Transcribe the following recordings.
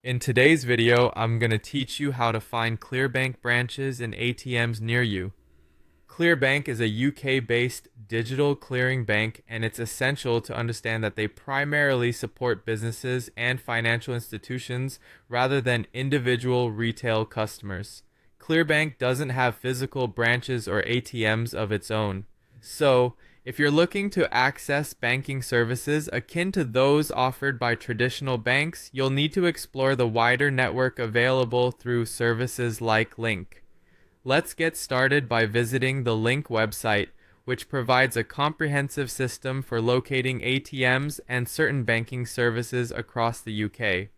In today's video, I'm going to teach you how to find ClearBank branches and ATMs near you. ClearBank is a UK-based digital clearing bank, and it's essential to understand that they primarily support businesses and financial institutions rather than individual retail customers. ClearBank doesn't have physical branches or ATMs of its own. So, if you're looking to access banking services akin to those offered by traditional banks, you'll need to explore the wider network available through services like Link. Let's get started by visiting the Link website, which provides a comprehensive system for locating ATMs and certain banking services across the UK.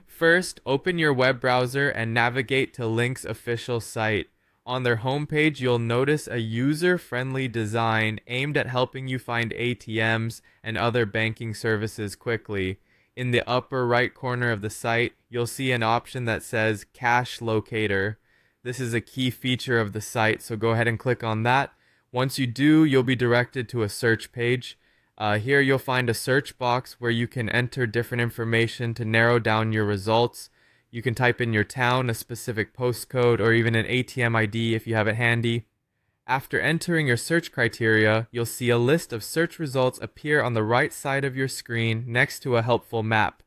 First, open your web browser and navigate to Link's official site. On their homepage, you'll notice a user-friendly design aimed at helping you find ATMs and other banking services quickly. In the upper right corner of the site, you'll see an option that says Cash Locator. This is a key feature of the site, so go ahead and click on that. Once you do, you'll be directed to a search page. Here you'll find a search box where you can enter different information to narrow down your results. You can type in your town, a specific postcode, or even an ATM ID if you have it handy. After entering your search criteria, you'll see a list of search results appear on the right side of your screen next to a helpful map.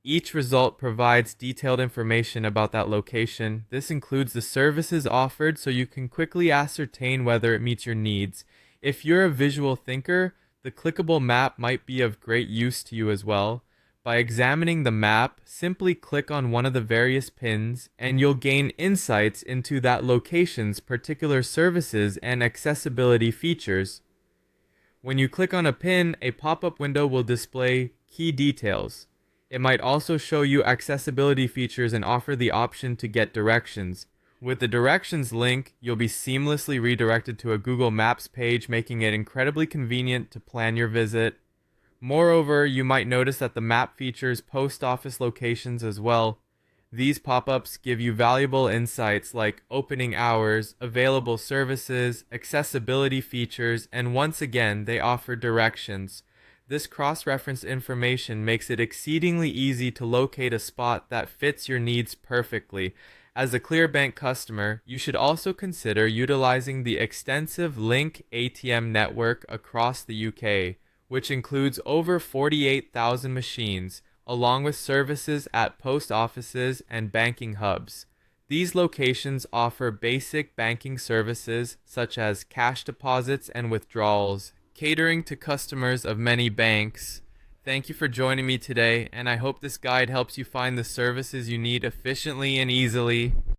Each result provides detailed information about that location. This includes the services offered so you can quickly ascertain whether it meets your needs. If you're a visual thinker, the clickable map might be of great use to you as well. By examining the map, simply click on one of the various pins and you'll gain insights into that location's particular services and accessibility features. When you click on a pin, a pop-up window will display key details. It might also show you accessibility features and offer the option to get directions. With the directions link, you'll be seamlessly redirected to a Google Maps page, making it incredibly convenient to plan your visit. Moreover, you might notice that the map features post office locations as well. These pop-ups give you valuable insights like opening hours, available services, accessibility features, and once again, they offer directions. This cross-referenced information makes it exceedingly easy to locate a spot that fits your needs perfectly. As a ClearBank customer, you should also consider utilizing the extensive Link ATM network across the UK, which includes over 48,000 machines, along with services at post offices and banking hubs. These locations offer basic banking services such as cash deposits and withdrawals, catering to customers of many banks. Thank you for joining me today, and I hope this guide helps you find the services you need efficiently and easily.